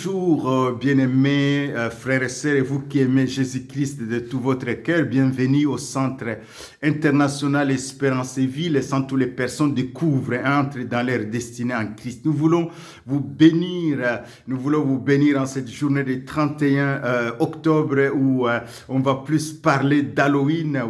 Bonjour, bien-aimés frères et sœurs, et vous qui aimez Jésus-Christ de tout votre cœur, bienvenue au Centre international Espérance et Vie, laissant toutes les personnes découvrent et entrent dans leur destinée en Christ. Nous voulons vous bénir en cette journée du 31 octobre où on va plus parler d'Halloween,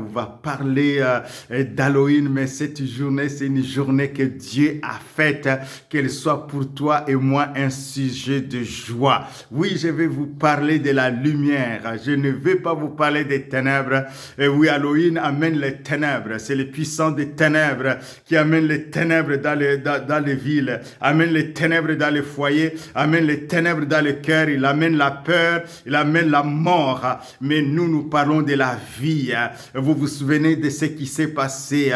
mais cette journée, c'est une journée que Dieu a faite, qu'elle soit pour toi et moi un sujet de joie. Oui, je vais vous parler de la lumière. Je ne vais pas vous parler des ténèbres. Et oui, Halloween amène les ténèbres. C'est le puissant des ténèbres qui amène les ténèbres dans les villes, amène les ténèbres dans les foyers, amène les ténèbres dans le cœur. Il amène la peur, il amène la mort. Mais nous parlons de la vie. Vous vous souvenez de ce qui s'est passé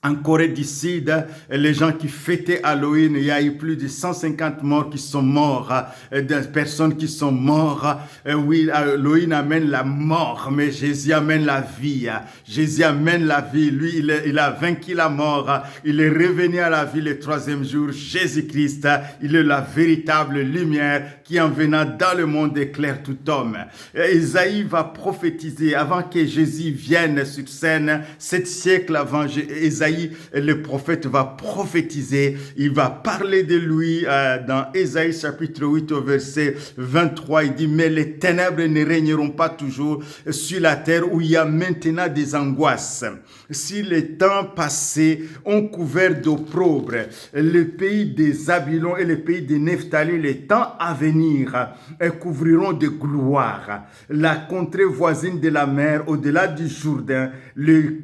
en Corée du Sud, les gens qui fêtaient Halloween, il y a eu plus de 150 morts qui sont morts, des personnes qui sont mortes. Oui, Halloween amène la mort, mais Jésus amène la vie. Jésus amène la vie. Lui, il a vaincu la mort. Il est revenu à la vie le troisième jour. Jésus-Christ, il est la véritable lumière qui, en venant dans le monde, éclaire tout homme. Isaïe va prophétiser avant que Jésus vienne sur scène, 7 siècles avant Isaïe, le prophète va prophétiser, il va parler de lui dans Ésaïe chapitre 8 au verset 23, il dit « Mais les ténèbres ne régneront pas toujours sur la terre où il y a maintenant des angoisses. Si les temps passés ont couvert d'opprobre le pays des Zabylon et le pays de Nephtali, les temps à venir couvriront de gloire. La contrée voisine de la mer, au-delà du Jourdain, le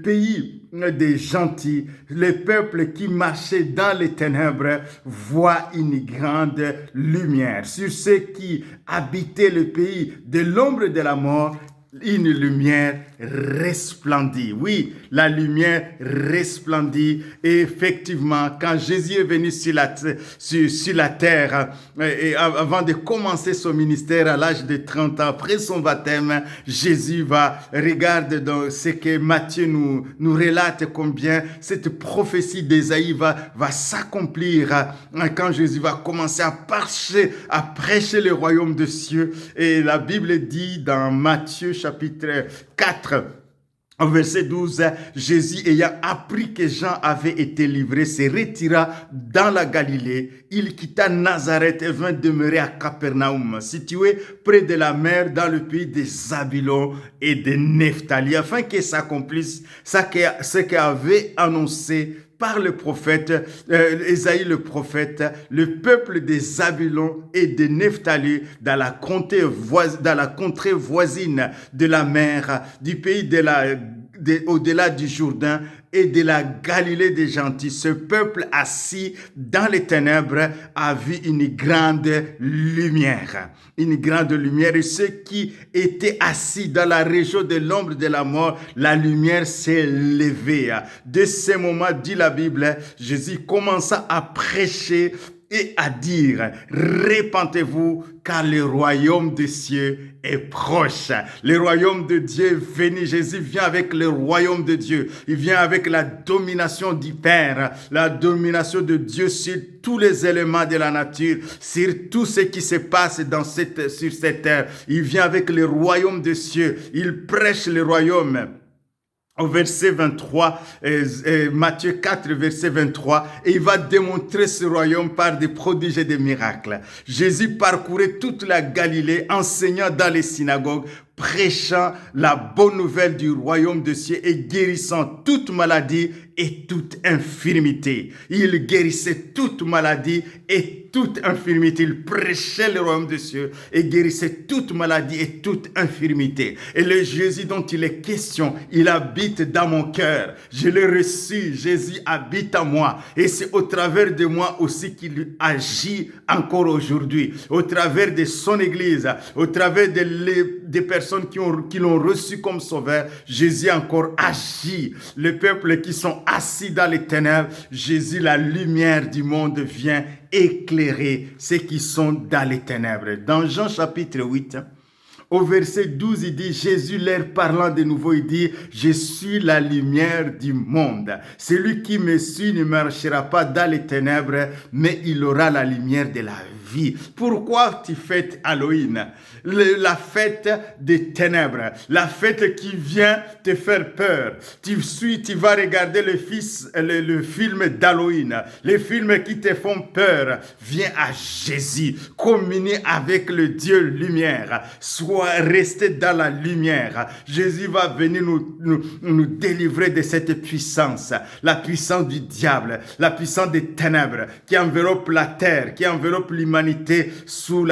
pays des gentils, les peuples qui marchaient dans les ténèbres voient une grande lumière. Sur ceux qui habitaient le pays de l'ombre de la mort, une lumière resplendit. Oui, la lumière resplendit. Et effectivement, quand Jésus est venu sur la terre, et avant de commencer son ministère à l'âge de 30 ans, après son baptême, Jésus regarde dans ce que Matthieu nous relate combien cette prophétie d'Ésaïe va s'accomplir quand Jésus va commencer à prêcher le royaume des cieux. Et la Bible dit dans Matthieu chapitre 4, au verset 12, Jésus ayant appris que Jean avait été livré, se retira dans la Galilée. Il quitta Nazareth et vint demeurer à Capernaum, situé près de la mer dans le pays des Zabylon et de Nephtali, afin que s'accomplisse ce qu'avait annoncé par le prophète, Ésaïe le prophète, le peuple des Zabylon et de Nephtali dans la contrée voisine de la mer, du pays au-delà du Jourdain et de la Galilée des gentils. Ce peuple assis dans les ténèbres a vu une grande lumière. Une grande lumière. Et ceux qui étaient assis dans la région de l'ombre de la mort, la lumière s'est levée. De ce moment, dit la Bible, Jésus commença à prêcher et à dire, répentez-vous car le royaume des cieux est proche. Le royaume de Dieu est venu. Jésus vient avec le royaume de Dieu. Il vient avec la domination du Père, la domination de Dieu sur tous les éléments de la nature, sur tout ce qui se passe sur cette terre. Il vient avec le royaume des cieux. Il prêche le royaume. Au verset 23, Matthieu 4, verset 23, et il va démontrer ce royaume par des prodiges et des miracles. Jésus parcourait toute la Galilée, enseignant dans les synagogues, prêchant la bonne nouvelle du royaume de cieux et guérissant toute maladie et toute infirmité. Il guérissait toute maladie et toute infirmité. Il prêchait le royaume des cieux et guérissait toute maladie et toute infirmité. Et le Jésus dont il est question, il habite dans mon cœur. Je l'ai reçu. Jésus habite en moi. Et c'est au travers de moi aussi qu'il agit encore aujourd'hui. Au travers de son Église, au travers des personnes qui l'ont reçu comme sauveur, Jésus encore agit. Les peuples qui sont assis dans les ténèbres, Jésus, la lumière du monde, vient éclairer ceux qui sont dans les ténèbres. Dans Jean chapitre 8, Au verset 12, il dit, Jésus leur parlant de nouveau, il dit, je suis la lumière du monde. Celui qui me suit ne marchera pas dans les ténèbres, mais il aura la lumière de la vie. Pourquoi tu fêtes Halloween? La fête des ténèbres, la fête qui vient te faire peur. Tu vas regarder le film d'Halloween, les films qui te font peur. Viens à Jésus, communie avec le Dieu lumière. Sois resté dans la lumière. Jésus va venir nous délivrer de cette puissance, la puissance du diable, la puissance des ténèbres qui enveloppe la terre, qui enveloppe l'humanité sous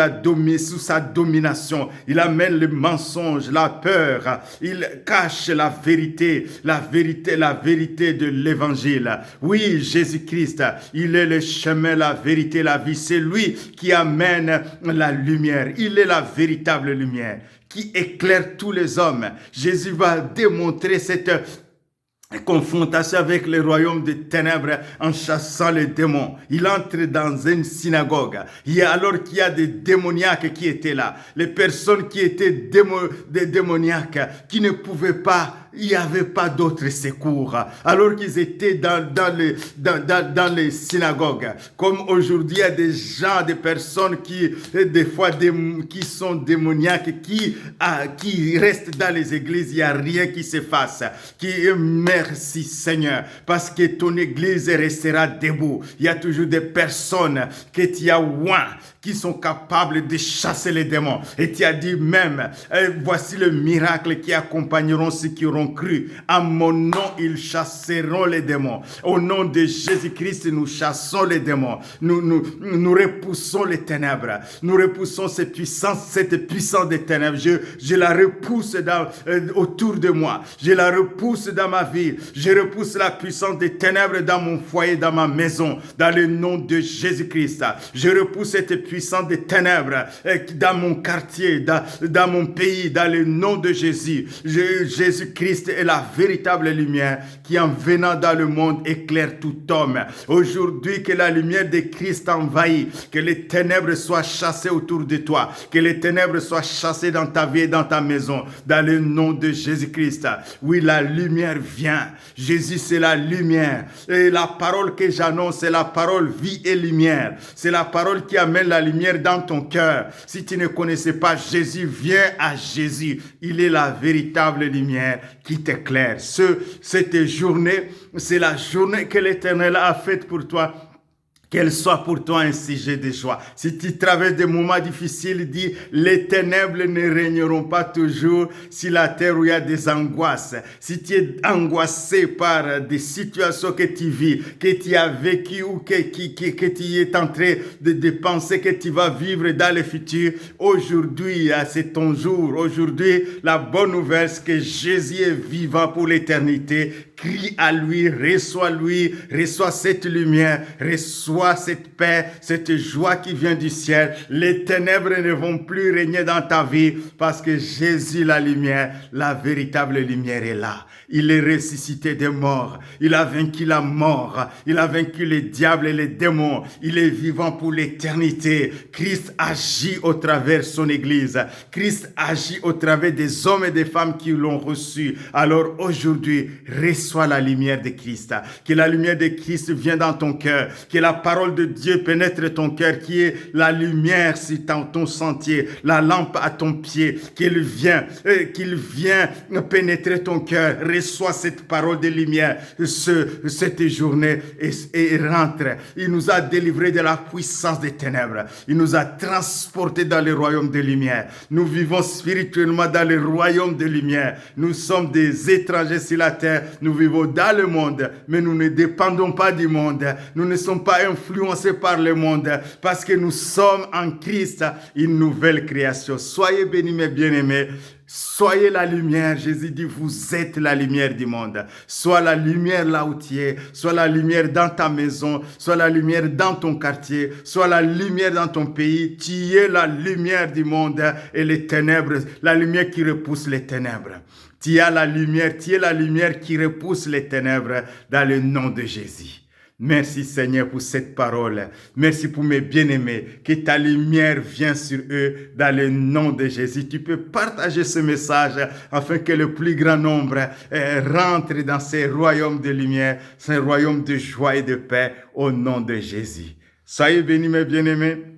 sa domination. Il amène le mensonge, la peur. Il cache la vérité de l'évangile. Oui, Jésus-Christ, il est le chemin, la vérité, la vie. C'est lui qui amène la lumière. Il est la véritable lumière qui éclaire tous les hommes. Jésus va démontrer cette confrontation avec le royaume des ténèbres en chassant les démons. Il entre dans une synagogue. Alors qu'il y a des démoniaques qui étaient là. Les personnes qui étaient des démoniaques, qui ne pouvaient pas, il n'y avait pas d'autre secours. Alors qu'ils étaient dans les synagogues. Comme aujourd'hui, il y a des gens, des personnes qui, des fois, qui sont démoniaques, qui restent dans les églises. Il n'y a rien qui se fasse. Merci Seigneur, parce que ton église restera debout. Il y a toujours des personnes que tu as oint, qui sont capables de chasser les démons. Et tu as dit même, voici le miracle qui accompagneront ceux qui auront cru. À mon nom, ils chasseront les démons. Au nom de Jésus-Christ, nous chassons les démons. Nous repoussons les ténèbres. Nous repoussons cette puissance des ténèbres. Je la repousse autour de moi. Je la repousse dans ma vie. Je repousse la puissance des ténèbres dans mon foyer, dans ma maison, dans le nom de Jésus-Christ. Je repousse cette puissance des ténèbres dans mon quartier, dans mon pays, dans le nom de Jésus. Jésus-Christ est la véritable lumière qui, en venant dans le monde, éclaire tout homme. Aujourd'hui, que la lumière de Christ envahit, que les ténèbres soient chassées autour de toi, que les ténèbres soient chassées dans ta vie et dans ta maison, dans le nom de Jésus-Christ. Oui, la lumière vient. Jésus, c'est la lumière. Et la parole que j'annonce, c'est la parole vie et lumière. C'est la parole qui amène la lumière dans ton cœur. Si tu ne connaissais pas Jésus, viens à Jésus. Il est la véritable lumière qui t'éclaire. Cette journée, c'est la journée que l'Éternel a faite pour toi. Qu'elle soit pour toi un sujet de joie. Si tu traverses des moments difficiles, dis, les ténèbres ne régneront pas toujours sur la terre où il y a des angoisses. Si tu es angoissé par des situations que tu vis, que tu as vécues ou que tu es en train de penser que tu vas vivre dans le futur, aujourd'hui, c'est ton jour. Aujourd'hui, la bonne nouvelle, c'est que Jésus est vivant pour l'éternité. Crie à lui, reçois cette lumière, reçois cette paix, cette joie qui vient du ciel. Les ténèbres ne vont plus régner dans ta vie parce que Jésus, la lumière, la véritable lumière est là. Il est ressuscité des morts. Il a vaincu la mort. Il a vaincu les diables et les démons. Il est vivant pour l'éternité. Christ agit au travers son église. Christ agit au travers des hommes et des femmes qui l'ont reçu. Alors aujourd'hui, reçois la lumière de Christ. Que la lumière de Christ vienne dans ton cœur. Que la parole de Dieu pénètre ton cœur, qui est la lumière sur ton sentier, la lampe à ton pied. Qu'il vienne pénétrer ton cœur. Reçois cette parole de lumière cette journée et rentre. Il nous a délivrés de la puissance des ténèbres. Il nous a transportés dans le royaume de lumière. Nous vivons spirituellement dans le royaume de lumière. Nous sommes des étrangers sur la terre. Nous vivons dans le monde, mais nous ne dépendons pas du monde. Nous ne sommes pas influencés par le monde parce que nous sommes en Christ, une nouvelle création. Soyez bénis, mes bien-aimés. Soyez la lumière. Jésus dit, vous êtes la lumière du monde. Sois la lumière là où tu es. Sois la lumière dans ta maison. Sois la lumière dans ton quartier. Sois la lumière dans ton pays. Tu es la lumière du monde et les ténèbres, la lumière qui repousse les ténèbres. Tu es la lumière qui repousse les ténèbres dans le nom de Jésus. Merci Seigneur pour cette parole. Merci pour mes bien-aimés. Que ta lumière vienne sur eux dans le nom de Jésus. Tu peux partager ce message afin que le plus grand nombre rentre dans ces royaumes de lumière, ces royaumes de joie et de paix au nom de Jésus. Soyez bénis mes bien-aimés.